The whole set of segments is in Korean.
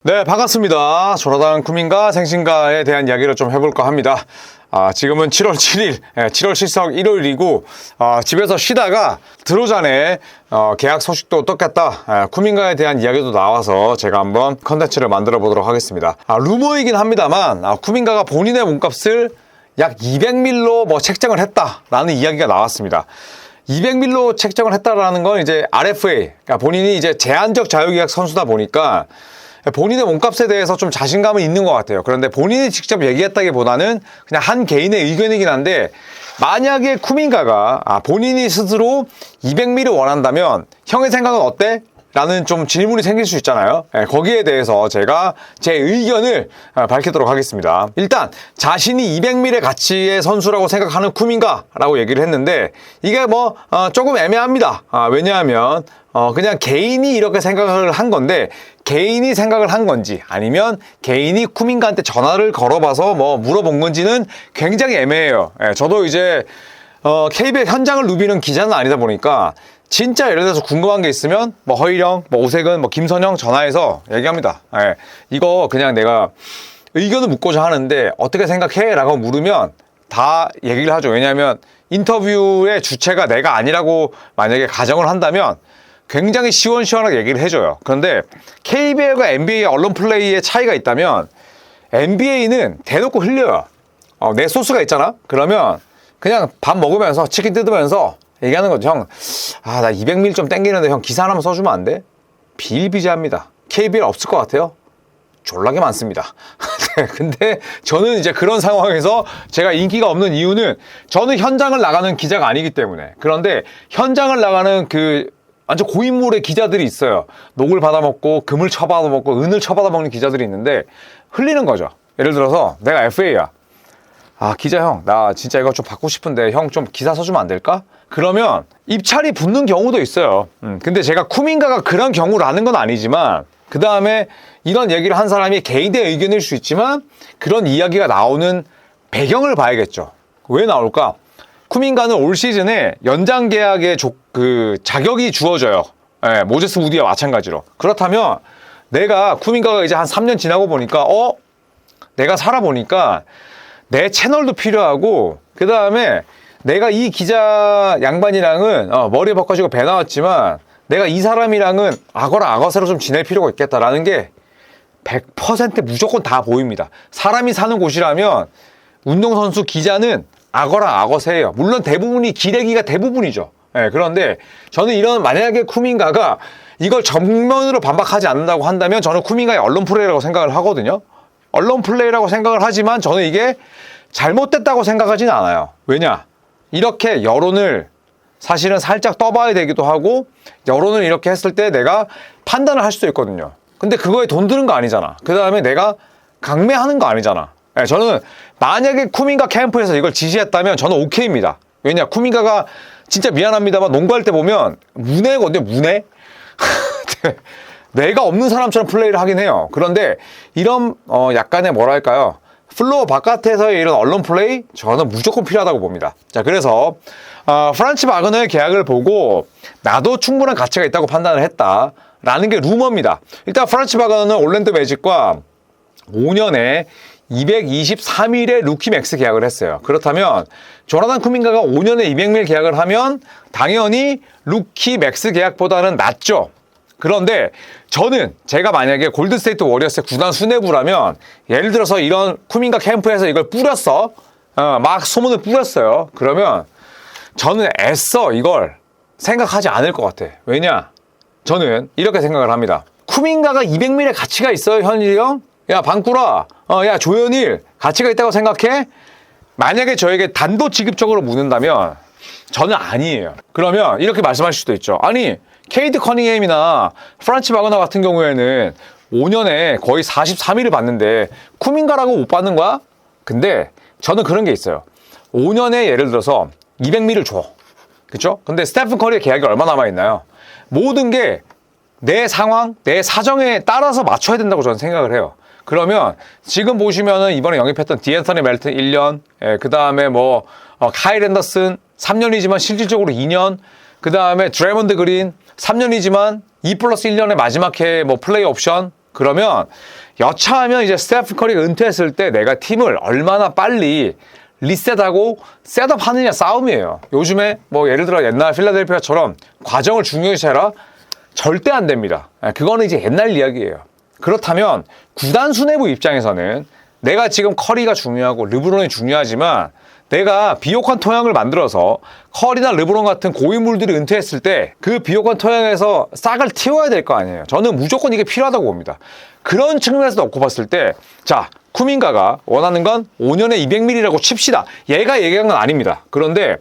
네, 반갑습니다. 조나단 쿠민가 생신가에 대한 이야기를 좀 해볼까 합니다. 지금은 7월 7일, 7월 실석 일요일이고, 집에서 쉬다가 들어오자네, 계약 소식도 떴겠다, 쿠민가에 대한 이야기도 나와서 제가 한번 컨텐츠를 만들어 보도록 하겠습니다. 루머이긴 합니다만, 쿠민가가 본인의 몸값을 약 200밀로 뭐 책정을 했다라는 이야기가 나왔습니다. 200밀로 책정을 했다라는 건 이제 RFA, 그러니까 본인이 이제 제한적 자유계약 선수다 보니까 본인의 몸값에 대해서 좀 자신감은 있는 것 같아요. 그런데 본인이 직접 얘기했다기보다는 그냥 한 개인의 의견이긴 한데, 만약에 쿠민가가 본인이 스스로 200밀을 원한다면 형의 생각은 어때? 라는 좀 질문이 생길 수 있잖아요. 거기에 대해서 제가 제 의견을 밝히도록 하겠습니다. 일단 자신이 200밀의 가치의 선수라고 생각하는 쿠민가라고 얘기를 했는데, 이게 뭐 조금 애매합니다. 왜냐하면 그냥 개인이 이렇게 생각을 한 건데, 개인이 생각을 한 건지 아니면 개인이 쿠민가한테 전화를 걸어봐서 뭐 물어본 건지는 굉장히 애매해요. 저도 이제 KBL 현장을 누비는 기자는 아니다 보니까 진짜 예를 들어서 궁금한 게 있으면 뭐 허일영, 뭐 오세근, 뭐 김선영 전화해서 얘기합니다. 이거 그냥 내가 의견을 묻고자 하는데 어떻게 생각해? 라고 물으면 다 얘기를 하죠. 왜냐하면 인터뷰의 주체가 내가 아니라고 만약에 가정을 한다면 굉장히 시원시원하게 얘기를 해줘요. 그런데 KBL과 NBA 언론 플레이의 차이가 있다면, NBA는 대놓고 흘려요. 내 소스가 있잖아? 그러면 그냥 밥 먹으면서 치킨 뜯으면서 얘기하는 거죠. 형, 나 200밀 좀 땡기는데 형 기사 하나만 써주면 안 돼? 비일비재합니다. KBL 없을 것 같아요? 졸라게 많습니다. 근데 저는 이제 그런 상황에서 제가 인기가 없는 이유는, 저는 현장을 나가는 기자가 아니기 때문에. 그런데 현장을 나가는 완전 고인물의 기자들이 있어요. 녹을 받아먹고 금을 쳐받아먹고 은을 쳐받아먹는 기자들이 있는데 흘리는 거죠. 예를 들어서 내가 FA야. 기자 형, 나 진짜 이거 좀 받고 싶은데 형 좀 기사 써주면 안 될까? 그러면 입찰이 붙는 경우도 있어요. 근데 제가 쿠민가가 그런 경우라는 건 아니지만, 그 다음에 이런 얘기를 한 사람이 개인의 의견일 수 있지만 그런 이야기가 나오는 배경을 봐야겠죠. 왜 나올까? 쿠민가는 올 시즌에 연장 계약의 자격이 주어져요. 모제스 우디와 마찬가지로. 그렇다면 내가 쿠민가가 이제 한 3년 지나고 보니까 내가 살아보니까 내 채널도 필요하고, 그 다음에 내가 이 기자 양반이랑은 머리 바꿔주고 배 나왔지만 내가 이 사람이랑은 악어라 악어새로 좀 지낼 필요가 있겠다라는 게 100% 무조건 다 보입니다. 사람이 사는 곳이라면 운동선수 기자는 악어라 악어새예요. 물론 대부분이 기레기가 대부분이죠. 그런데 저는 만약에 쿠민가가 이걸 정면으로 반박하지 않는다고 한다면 저는 쿠민가의 언론 플레이라고 생각을 하거든요. 언론 플레이라고 생각을 하지만 저는 이게 잘못됐다고 생각하지는 않아요. 왜냐? 이렇게 여론을 사실은 살짝 떠봐야 되기도 하고, 여론을 이렇게 했을 때 내가 판단을 할 수도 있거든요. 근데 그거에 돈 드는 거 아니잖아. 그 다음에 내가 강매하는 거 아니잖아. 저는 만약에 쿠민가 캠프에서 이걸 지시했다면 저는 오케이입니다. 왜냐? 쿠민가가 진짜 미안합니다만 농구할 때 보면 문해거든요. 문해? 내가 없는 사람처럼 플레이를 하긴 해요. 그런데 이런 약간의 뭐랄까요, 플로어 바깥에서의 이런 언론 플레이, 저는 무조건 필요하다고 봅니다. 자, 그래서 프란츠 바그너의 계약을 보고 나도 충분한 가치가 있다고 판단을 했다라는 게 루머입니다. 일단 프란츠 바그너는 올랜도 매직과 5년에 223일의 루키 맥스 계약을 했어요. 그렇다면 조나단 쿠민가가 5년에 200밀 계약을 하면 당연히 루키 맥스 계약보다는 낫죠. 그런데 제가 만약에 골든스테이트 워리어스의 구단 수뇌부라면, 예를 들어서 이런 쿠민가 캠프에서 이걸 뿌렸어. 막 소문을 뿌렸어요. 그러면 저는 애써 이걸 생각하지 않을 것 같아. 왜냐? 저는 이렇게 생각을 합니다. 쿠민가가 200밀의 가치가 있어요, 현일이 형? 야, 방꾸라. 야, 조현일. 가치가 있다고 생각해? 만약에 저에게 단도직입적으로 묻는다면 저는 아니에요. 그러면 이렇게 말씀하실 수도 있죠. 아니, 케이트 커닝햄이나 프란츠 바그너 같은 경우에는 5년에 거의 43일을 받는데 쿠민가라고 못 받는 거야? 근데 저는 그런 게 있어요. 5년에 예를 들어서 200밀을 줘. 그쵸? 근데 스테픈 커리의 계약이 얼마 남아있나요? 모든 게 내 상황, 내 사정에 따라서 맞춰야 된다고 저는 생각을 해요. 그러면 지금 보시면은 이번에 영입했던 디앤서니 멜튼 1년, 그 다음에 카일 앤더슨 3년이지만 실질적으로 2년, 그 다음에 드레먼드 그린 3년이지만 2+1년의 마지막 해에 플레이 옵션, 그러면 여차하면 이제 스테픈 커리가 은퇴했을 때 내가 팀을 얼마나 빨리 리셋하고 셋업하느냐 싸움이에요. 요즘에 뭐 예를 들어 옛날 필라델피아처럼 과정을 중요시해라? 절대 안 됩니다. 그거는 이제 옛날 이야기예요. 그렇다면 구단 수뇌부 입장에서는 내가 지금 커리가 중요하고 르브론이 중요하지만 내가 비옥한 토양을 만들어서 커리나 르브론 같은 고인물들이 은퇴했을 때 그 비옥한 토양에서 싹을 틔워야 될 거 아니에요. 저는 무조건 이게 필요하다고 봅니다. 그런 측면에서 놓고 봤을 때 자, 쿠민가가 원하는 건 5년에 200ml라고 칩시다. 얘가 얘기한 건 아닙니다. 그런데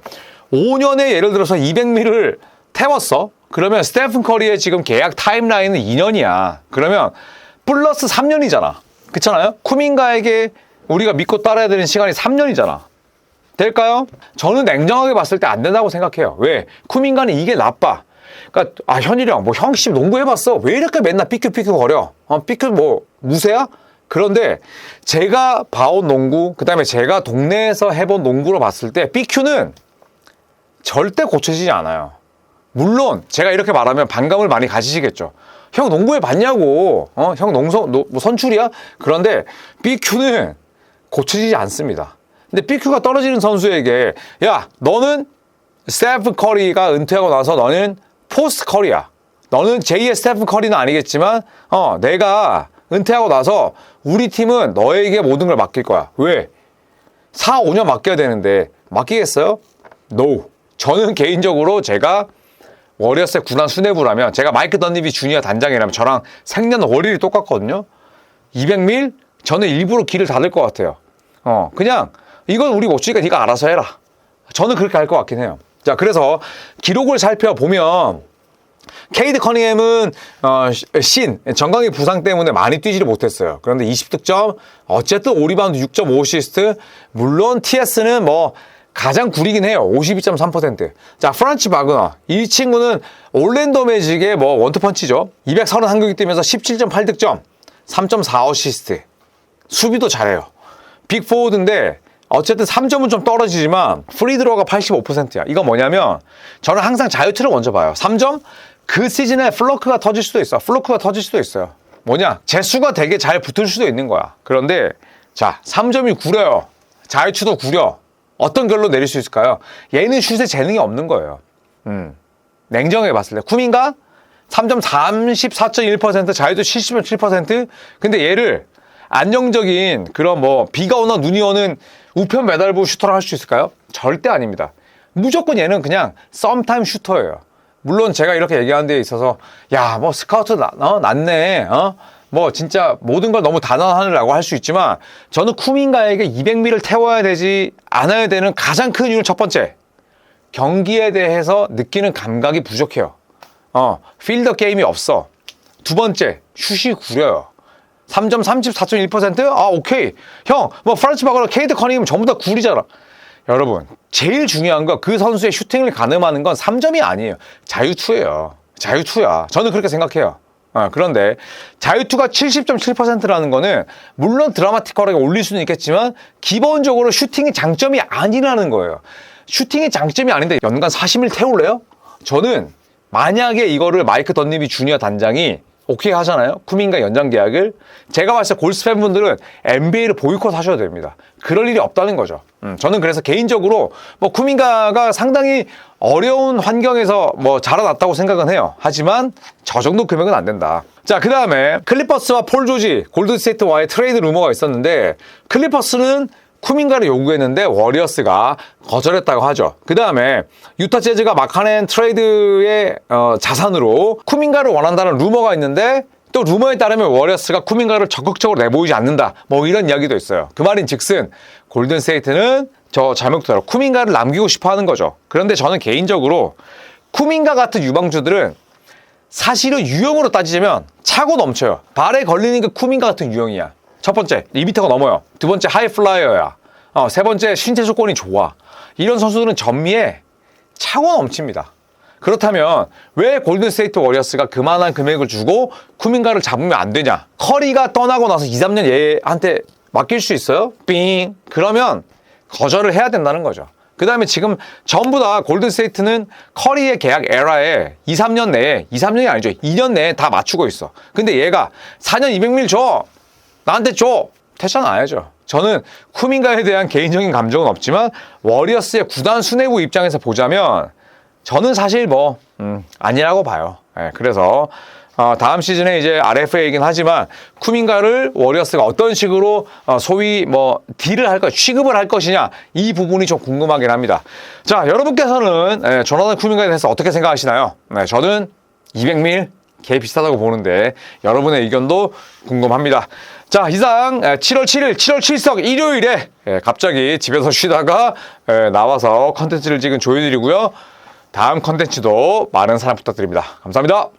5년에 예를 들어서 200ml를 태웠어. 그러면 스테픈 커리의 지금 계약 타임라인은 2년이야. 그러면 플러스 3년이잖아. 그렇잖아요? 쿠민가에게 우리가 믿고 따라야 되는 시간이 3년이잖아. 될까요? 저는 냉정하게 봤을 때 안 된다고 생각해요. 왜? 쿠민가는 이게 나빠. 그러니까 현일이 형, 뭐 형씨 농구 해봤어. 왜 이렇게 맨날 삐큐삐큐 거려? 삐큐 뭐 무쇠야? 그런데 제가 봐온 농구, 그 다음에 제가 동네에서 해본 농구로 봤을 때 삐큐는 절대 고쳐지지 않아요. 물론 제가 이렇게 말하면 반감을 많이 가지시겠죠. 형 농구해 봤냐고. 형 뭐 선출이야? 그런데 삐큐는 고쳐지지 않습니다. 근데 삐큐가 떨어지는 선수에게 야, 너는 스테픈 커리가 은퇴하고 나서 너는 포스트 커리야. 너는 제2의 스테픈 커리는 아니겠지만 내가 은퇴하고 나서 우리 팀은 너에게 모든 걸 맡길 거야. 왜? 4, 5년 맡겨야 되는데 맡기겠어요? No. 저는 개인적으로 제가 워리어스의 구단 수뇌부라면 제가 마이크 던니비 주니어 단장이라면 저랑 생년월일이 똑같거든요. 200밀? 저는 일부러 길을 닫을 것 같아요. 그냥 이건 우리 못 주니까 네가 알아서 해라. 저는 그렇게 할 것 같긴 해요. 자, 그래서 기록을 살펴보면 케이드 커닝햄은 정강이 부상 때문에 많이 뛰지를 못했어요. 그런데 20득점, 어쨌든 5리바운드 6.5어시스트, 물론 TS는 뭐 가장 구리긴 해요. 52.3%. 자, 프란치 바그너. 이 친구는 올랜도 매직의 뭐 원투펀치죠. 231경기 뛰면서 17.8득점, 3.4어시스트. 수비도 잘해요. 빅포워드인데 어쨌든 3점은 좀 떨어지지만 프리드로가 85%야. 이건 뭐냐면 저는 항상 자유투를 먼저 봐요. 3점? 그 시즌에 플러크가 터질 수도 있어. 플러크가 터질 수도 있어요. 뭐냐? 재수가 되게 잘 붙을 수도 있는 거야. 그런데 자, 3점이 구려요. 자유투도 구려. 어떤 결로 내릴 수 있을까요? 얘는 슛에 재능이 없는 거예요. 냉정하게 봤을 때. 쿠민가 3점 34.1%, 자유투 70.7%. 근데 얘를 안정적인 그런 뭐 비가 오나 눈이 오는 우편 메달부 슈터를 할 수 있을까요? 절대 아닙니다. 무조건 얘는 그냥 썸타임 슈터예요. 물론 제가 이렇게 얘기하는 데 있어서 야, 뭐 스카우트 낫네. 뭐 진짜 모든 걸 너무 단언하느라고 할 수 있지만 저는 쿠민가에게 200밀을 태워야 되지 않아야 되는 가장 큰 이유는 첫 번째, 경기에 대해서 느끼는 감각이 부족해요. 필더 게임이 없어. 두 번째, 슛이 구려요. 3점 34.1%? 오케이. 형, 뭐 프란치 바거나 케이드 커닝햄 전부 다 구리잖아. 여러분, 제일 중요한 거 그 선수의 슈팅을 가늠하는 건 3점이 아니에요. 자유투예요. 자유투야. 저는 그렇게 생각해요. 그런데 자유투가 70.7%라는 거는 물론 드라마티컬하게 올릴 수는 있겠지만 기본적으로 슈팅이 장점이 아니라는 거예요. 슈팅이 장점이 아닌데 연간 40일 태울래요? 저는 만약에 이거를 마이크 던니비 주니어 단장이 오케이 하잖아요. 쿠민가 연장 계약을. 제가 봤을 때 골스 팬분들은 NBA를 보이콧 하셔야 됩니다. 그럴 일이 없다는 거죠. 저는 그래서 개인적으로 뭐 쿠민가가 상당히 어려운 환경에서 뭐 자라났다고 생각은 해요. 하지만 저 정도 금액은 안 된다. 자, 그 다음에 클리퍼스와 폴 조지, 골든스테이트와의 트레이드 루머가 있었는데 클리퍼스는 쿠민가를 요구했는데 워리어스가 거절했다고 하죠. 그 다음에 유타 재즈가 마카넨 트레이드의 자산으로 쿠민가를 원한다는 루머가 있는데 또 루머에 따르면 워리어스가 쿠민가를 적극적으로 내보이지 않는다. 뭐 이런 이야기도 있어요. 그 말인 즉슨 골든스테이트는 저 잘못대로 쿠민가를 남기고 싶어 하는 거죠. 그런데 저는 개인적으로 쿠민가 같은 유망주들은 사실은 유형으로 따지자면 차고 넘쳐요. 발에 걸리는 게 쿠민가 같은 유형이야. 첫 번째, 2m가 넘어요. 두 번째, 하이플라이어야. 세 번째, 신체 조건이 좋아. 이런 선수들은 전미에 차고 넘칩니다. 그렇다면 왜 골든스테이트 워리어스가 그만한 금액을 주고 쿠민가를 잡으면 안 되냐? 커리가 떠나고 나서 2, 3년 얘한테 맡길 수 있어요? 삥. 그러면 거절을 해야 된다는 거죠. 그 다음에 지금 전부 다 골든스테이트는 커리의 계약 에라에 2, 3년 내에, 2, 3년이 아니죠. 2년 내에 다 맞추고 있어. 근데 얘가 4년 200밀 줘! 나한테 줘! 퇴장 안 해야죠. 저는 쿠민가에 대한 개인적인 감정은 없지만 워리어스의 구단 수뇌부 입장에서 보자면 저는 사실 아니라고 봐요. 그래서 다음 시즌에 이제 RFA이긴 하지만 쿠민가를 워리어스가 어떤 식으로 소위 딜을 할 것, 취급을 할 것이냐 이 부분이 좀 궁금하긴 합니다. 자, 여러분께서는 조나단 쿠민가에 대해서 어떻게 생각하시나요? 저는 200밀 개 비슷하다고 보는데 여러분의 의견도 궁금합니다. 자, 이상 7월 7일 7월 7석 일요일에 갑자기 집에서 쉬다가 나와서 컨텐츠를 찍은 조현일이고요. 다음 컨텐츠도 많은 사랑 부탁드립니다. 감사합니다.